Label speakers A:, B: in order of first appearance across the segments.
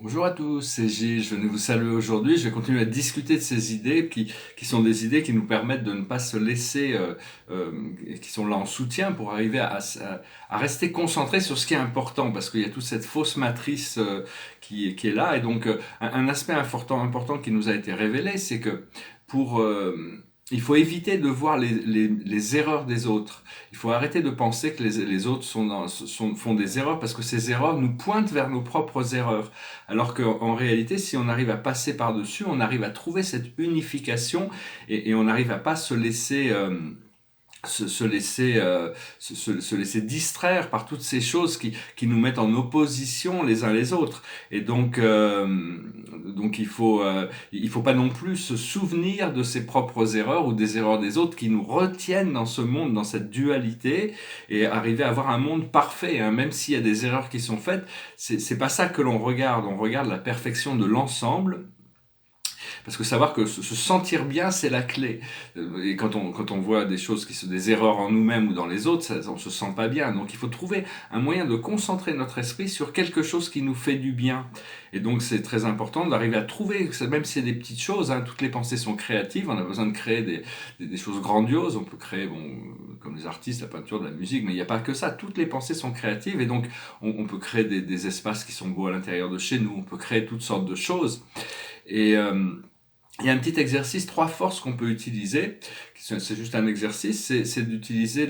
A: Bonjour à tous, c'est Gilles, je venais vous saluer aujourd'hui. Je vais continuer à discuter de ces idées qui sont des idées qui nous permettent de ne pas se laisser, qui sont là en soutien pour arriver à rester concentré sur ce qui est important, parce qu'il y a toute cette fausse matrice qui est là. Et donc, un aspect important qui nous a été révélé, c'est que pour... il faut éviter de voir les erreurs des autres. Il faut arrêter de penser que les autres font des erreurs parce que ces erreurs nous pointent vers nos propres erreurs. Alors qu'en réalité, si on arrive à passer par-dessus, on arrive à trouver cette unification et on n'arrive à pas se laisser se laisser distraire par toutes ces choses qui nous mettent en opposition les uns les autres. Et donc il faut pas non plus se souvenir de ses propres erreurs ou des erreurs des autres qui nous retiennent dans ce monde, dans cette dualité, et arriver à avoir un monde parfait, hein. Même s'il y a des erreurs qui sont faites, c'est pas ça que l'on regarde. On regarde la perfection de l'ensemble. Parce que savoir que se sentir bien, c'est la clé. Et quand on voit des choses qui sont des erreurs en nous-mêmes ou dans les autres, on se sent pas bien. Donc il faut trouver un moyen de concentrer notre esprit sur quelque chose qui nous fait du bien. Et donc c'est très important d'arriver à trouver, même si c'est des petites choses, hein, toutes les pensées sont créatives, on a besoin de créer des choses grandioses, on peut créer, bon, comme les artistes, la peinture, de la musique, mais il n'y a pas que ça, toutes les pensées sont créatives et donc on peut créer des espaces qui sont beaux à l'intérieur de chez nous, on peut créer toutes sortes de choses. Et il y a un petit exercice, 3 forces qu'on peut utiliser. C'est juste un exercice, c'est d'utiliser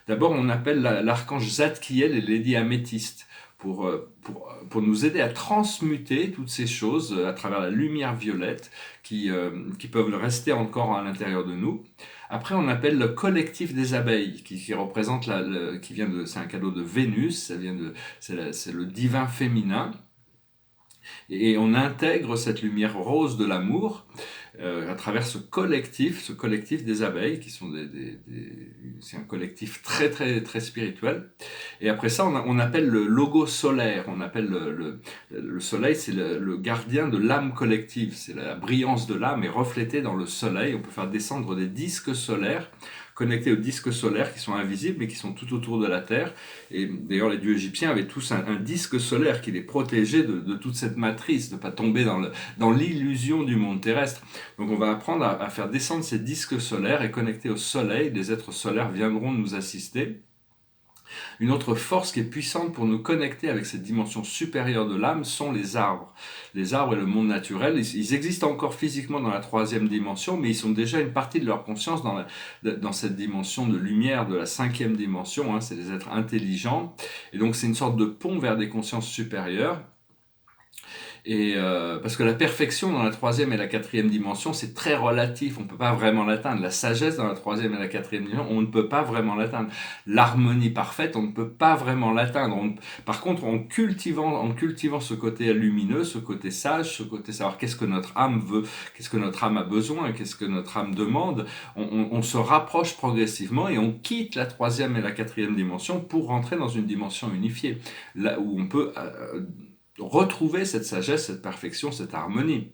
A: d'abord on appelle l'archange Zadkiel et Lady Améthyste pour nous aider à transmuter toutes ces choses à travers la lumière violette qui peuvent rester encore à l'intérieur de nous. Après, on appelle le collectif des abeilles, qui représente c'est un cadeau de Vénus, c'est le divin féminin. Et on intègre cette lumière rose de l'amour à travers ce collectif des abeilles, qui sont c'est un collectif très spirituel. Et après ça, on appelle le logo solaire. On appelle le soleil, c'est le gardien de l'âme collective. C'est la brillance de l'âme est reflétée dans le soleil. On peut faire descendre des disques solaires connectés aux disques solaires qui sont invisibles mais qui sont tout autour de la Terre. Et d'ailleurs, les dieux égyptiens avaient tous un disque solaire qui les protégeait de toute cette matrice, de ne pas tomber dans l'illusion du monde terrestre. Donc on va apprendre à faire descendre ces disques solaires et connectés au soleil. Des êtres solaires viendront nous assister. Une autre force qui est puissante pour nous connecter avec cette dimension supérieure de l'âme sont les arbres. Les arbres et le monde naturel, ils existent encore physiquement dans la 3e dimension, mais ils sont déjà une partie de leur conscience dans cette dimension de lumière de la 5e dimension, hein, c'est des êtres intelligents. Et donc c'est une sorte de pont vers des consciences supérieures. Et parce que la perfection dans la 3e et la 4e dimension, c'est très relatif, on ne peut pas vraiment l'atteindre. La sagesse dans la 3e et la 4e dimension, on ne peut pas vraiment l'atteindre. L'harmonie parfaite, on ne peut pas vraiment l'atteindre. Par contre, en cultivant ce côté lumineux, ce côté sage, ce côté savoir qu'est-ce que notre âme veut, qu'est-ce que notre âme a besoin, qu'est-ce que notre âme demande, on se rapproche progressivement et on quitte la 3e et la 4e dimension pour rentrer dans une dimension unifiée, là où on peut retrouver cette sagesse, cette perfection, cette harmonie.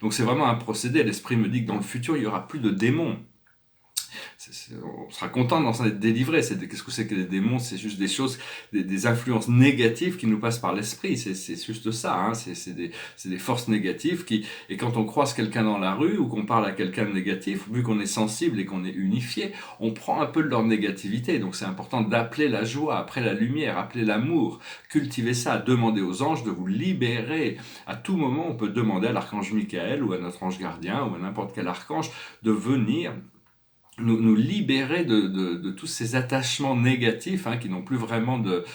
A: Donc c'est vraiment un procédé. L'esprit me dit que dans le futur, il n'y aura plus de démons. On sera content d'en être délivré. Qu'est-ce que c'est que les démons? C'est juste des choses, des influences négatives qui nous passent par l'esprit. C'est juste ça. Hein. C'est des forces négatives et quand on croise quelqu'un dans la rue ou qu'on parle à quelqu'un de négatif, vu qu'on est sensible et qu'on est unifié, on prend un peu de leur négativité. Donc c'est important d'appeler la joie, après la lumière, appeler l'amour, cultiver ça, demander aux anges de vous libérer. À tout moment, on peut demander à l'archange Michael ou à notre ange gardien ou à n'importe quel archange de venir nous libérer de tous ces attachements négatifs, hein, qui n'ont plus vraiment de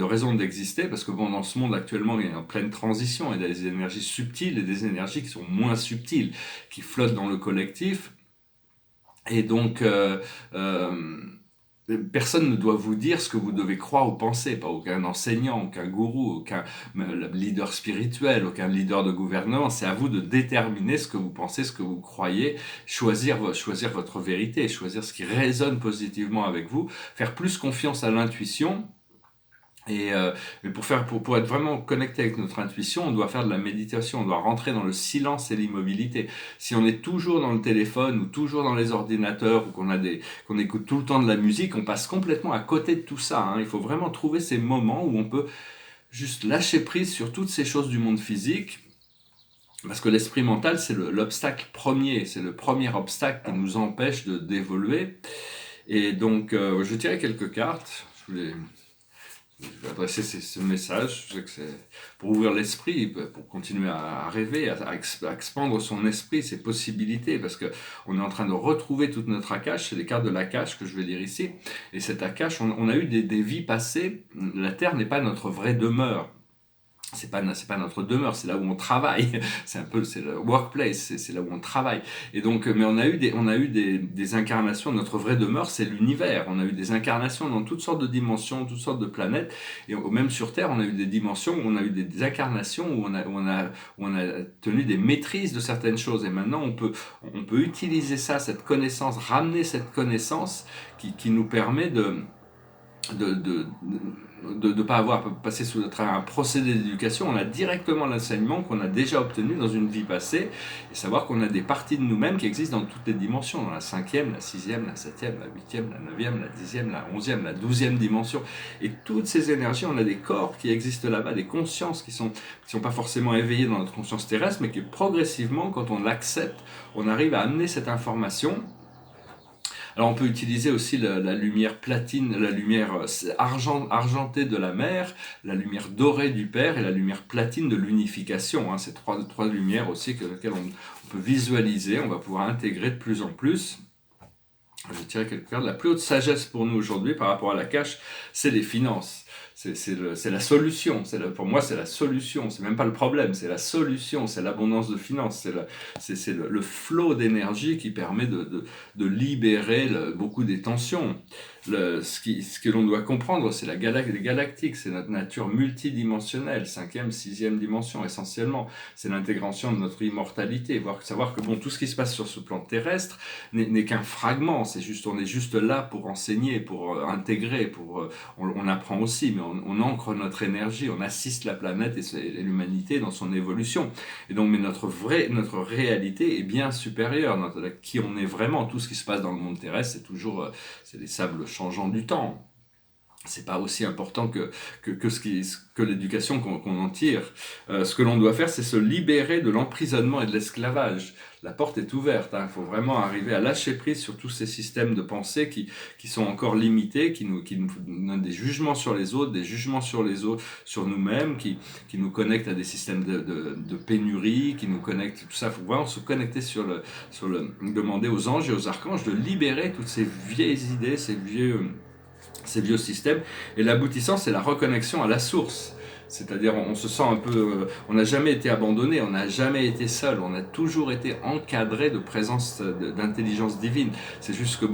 A: raison d'exister, parce que bon, dans ce monde actuellement, il est en pleine transition, il y a des énergies subtiles et des énergies qui sont moins subtiles, qui flottent dans le collectif, et donc personne ne doit vous dire ce que vous devez croire ou penser, pas aucun enseignant, aucun gourou, aucun leader spirituel, aucun leader de gouvernement. C'est à vous de déterminer ce que vous pensez, ce que vous croyez, choisir votre vérité, choisir ce qui résonne positivement avec vous, faire plus confiance à l'intuition. Mais pour être vraiment connecté avec notre intuition, on doit faire de la méditation, on doit rentrer dans le silence et l'immobilité. Si on est toujours dans le téléphone ou toujours dans les ordinateurs ou qu'on écoute tout le temps de la musique, on passe complètement à côté de tout ça. Hein. Il faut vraiment trouver ces moments où on peut juste lâcher prise sur toutes ces choses du monde physique, parce que l'esprit mental, c'est l'obstacle premier, c'est le premier obstacle qui nous empêche d'évoluer. Et donc, je tirais quelques cartes. Je vais adresser ce message. Je sais que c'est pour ouvrir l'esprit, pour continuer à rêver, à expandre son esprit, ses possibilités, parce que on est en train de retrouver toute notre Akash. C'est les cartes de l'Akash que je vais lire ici. Et cette Akash, on a eu des vies passées. La Terre n'est pas notre vraie demeure. C'est pas notre demeure, c'est là où on travaille. C'est le workplace, c'est là où on travaille. Et donc, mais on a eu des incarnations. Notre vraie demeure, c'est l'univers. On a eu des incarnations dans toutes sortes de dimensions, toutes sortes de planètes. Et même sur Terre, on a eu des dimensions où on a eu des incarnations où on a tenu des maîtrises de certaines choses. Et maintenant, on peut utiliser ça, cette connaissance, ramener cette connaissance qui nous permet de ne pas avoir passé sous un procédé d'éducation. On a directement l'enseignement qu'on a déjà obtenu dans une vie passée, et savoir qu'on a des parties de nous-mêmes qui existent dans toutes les dimensions, dans la 5e, la 6e, la 7e, la 8e, la 9e, la 10e, la 11e, la 12e dimension. Et toutes ces énergies, on a des corps qui existent là-bas, des consciences qui sont pas forcément éveillées dans notre conscience terrestre, mais qui progressivement, quand on l'accepte, on arrive à amener cette information. Alors on peut utiliser aussi la lumière platine, la lumière argentée de la mer, la lumière dorée du Père et la lumière platine de l'unification. C'est trois lumières aussi lesquelles on peut visualiser, on va pouvoir intégrer de plus en plus. Je dirais quelque part, la plus haute sagesse pour nous aujourd'hui par rapport à l'Akash, c'est les finances. C'est la solution. Pour moi, c'est la solution. C'est même pas le problème, c'est la solution. C'est l'abondance de finances. C'est le flot d'énergie qui permet de libérer beaucoup des tensions. Ce que l'on doit comprendre, c'est les galactiques, c'est notre nature multidimensionnelle, 5e, 6e dimension essentiellement. C'est l'intégration de notre immortalité. Savoir que tout ce qui se passe sur ce plan terrestre n'est qu'un fragment. On est juste là pour enseigner, pour intégrer, on apprend aussi, mais on ancre notre énergie, on assiste la planète et l'humanité dans son évolution. Et donc, mais notre réalité est bien supérieure, qui on est vraiment. Tout ce qui se passe dans le monde terrestre, c'est des sables changeants du temps. C'est pas aussi important que l'éducation qu'on en tire. Ce que l'on doit faire, c'est se libérer de l'emprisonnement et de l'esclavage. La porte est ouverte. Il faut vraiment arriver à lâcher prise sur tous ces systèmes de pensée qui sont encore limités, qui nous donnent des jugements sur les autres, des jugements sur les autres, sur nous-mêmes, qui nous connectent à des systèmes de pénurie, qui nous connectent, tout ça. Il faut vraiment se connecter demander aux anges et aux archanges de libérer toutes ces vieilles idées, ces vieux systèmes. Et l'aboutissant, c'est la reconnexion à la source. C'est-à-dire, on se sent un peu... on n'a jamais été abandonné, on n'a jamais été seul, on a toujours été encadré de présence d'intelligence divine. C'est juste que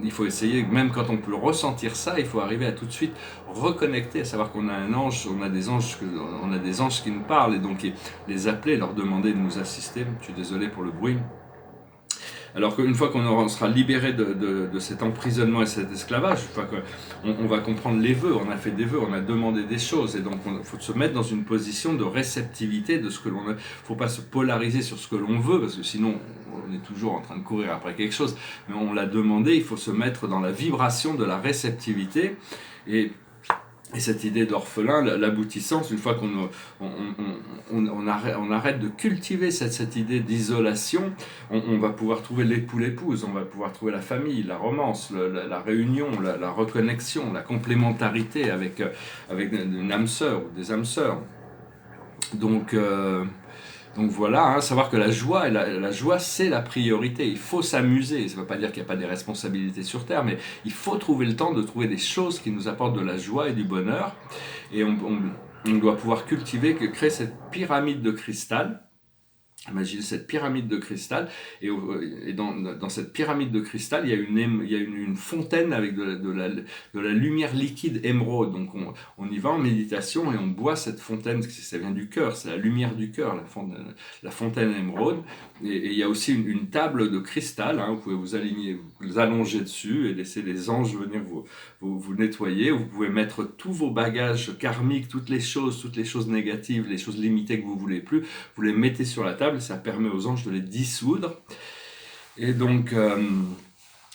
A: il faut essayer, même quand on peut ressentir ça, il faut arriver à tout de suite reconnecter, à savoir qu'on a un ange, on a des anges qui nous parlent, et donc les appeler, leur demander de nous assister. Je suis désolé pour le bruit. Alors qu'une fois qu'on sera libéré de cet emprisonnement et cet esclavage, une fois qu'on va comprendre les vœux, on a fait des vœux, on a demandé des choses, et donc il faut se mettre dans une position de réceptivité de ce que l'on a. Il ne faut pas se polariser sur ce que l'on veut, parce que sinon on est toujours en train de courir après quelque chose, mais on l'a demandé, il faut se mettre dans la vibration de la réceptivité, et cette idée d'orphelin, l'aboutissance, une fois qu'on arrête de cultiver cette idée d'isolation, on va pouvoir trouver l'époux-l'épouse, on va pouvoir trouver la famille, la romance, la réunion, la reconnexion, la complémentarité avec une âme sœur ou des âmes sœurs. Donc voilà, savoir que la joie, c'est la priorité. Il faut s'amuser. Ça ne veut pas dire qu'il n'y a pas des responsabilités sur Terre, mais il faut trouver le temps de trouver des choses qui nous apportent de la joie et du bonheur. Et on doit pouvoir créer cette pyramide de cristal. Imaginez cette pyramide de cristal, et dans cette pyramide de cristal, il y a une fontaine avec de la lumière liquide émeraude. Donc on y va en méditation et on boit cette fontaine, ça vient du cœur, c'est la lumière du cœur, la fontaine émeraude. Et il y a aussi une table de cristal, vous pouvez vous allonger dessus et laisser les anges venir vous nettoyer. Vous pouvez mettre tous vos bagages karmiques, toutes les choses négatives, les choses limitées que vous voulez plus, vous les mettez sur la table. Ça permet aux anges de les dissoudre. Et donc,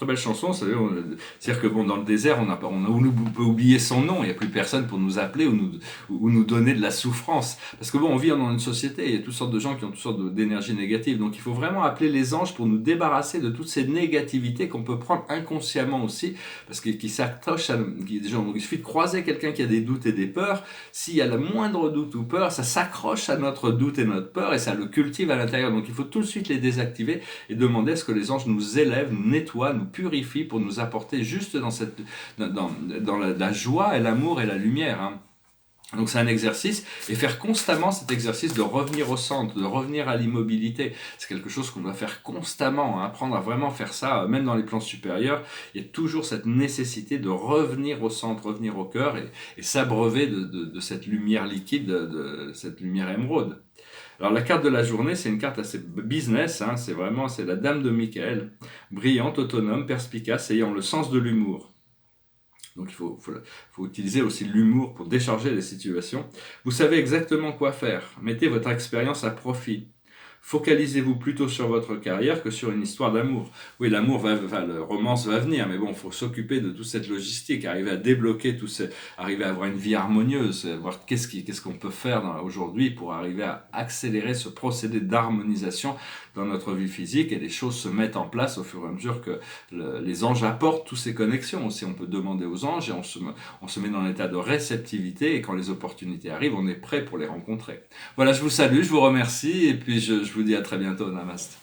A: très belle chanson. C'est-à-dire que bon, dans le désert, on peut oublier son nom. Il n'y a plus personne pour nous appeler ou nous donner de la souffrance. Parce que bon, on vit dans une société, il y a toutes sortes de gens qui ont toutes sortes d'énergie négative. Donc il faut vraiment appeler les anges pour nous débarrasser de toutes ces négativités qu'on peut prendre inconsciemment aussi, parce qu'ils s'accrochent il suffit de croiser quelqu'un qui a des doutes et des peurs. S'il y a le moindre doute ou peur, ça s'accroche à notre doute et notre peur et ça le cultive à l'intérieur. Donc il faut tout de suite les désactiver et demander à ce que les anges nous élèvent, nous nettoient, nous purifient pour nous apporter juste dans la joie et l'amour et la lumière. Hein. Donc c'est un exercice, et faire constamment cet exercice de revenir au centre, de revenir à l'immobilité, c'est quelque chose qu'on doit faire constamment, hein, apprendre à vraiment faire ça, même dans les plans supérieurs, il y a toujours cette nécessité de revenir au centre, revenir au cœur, et s'abreuver de cette lumière liquide, de cette lumière émeraude. Alors la carte de la journée, c'est une carte assez business, hein, c'est la dame de Michael, brillante, autonome, perspicace, ayant le sens de l'humour. Donc il faut utiliser aussi l'humour pour décharger les situations. Vous savez exactement quoi faire. Mettez votre expérience à profit. Focalisez-vous plutôt sur votre carrière que sur une histoire d'amour. Oui, l'amour le romance va venir, mais bon, il faut s'occuper de toute cette logistique, arriver à débloquer arriver à avoir une vie harmonieuse, voir qu'est-ce qu'on peut faire aujourd'hui pour arriver à accélérer ce procédé d'harmonisation dans notre vie physique, et les choses se mettent en place au fur et à mesure que les anges apportent toutes ces connexions. Aussi, on peut demander aux anges et on se met dans un état de réceptivité, et quand les opportunités arrivent, on est prêt pour les rencontrer. Voilà, je vous salue, je vous remercie, et puis je vous dis à très bientôt. Namaste.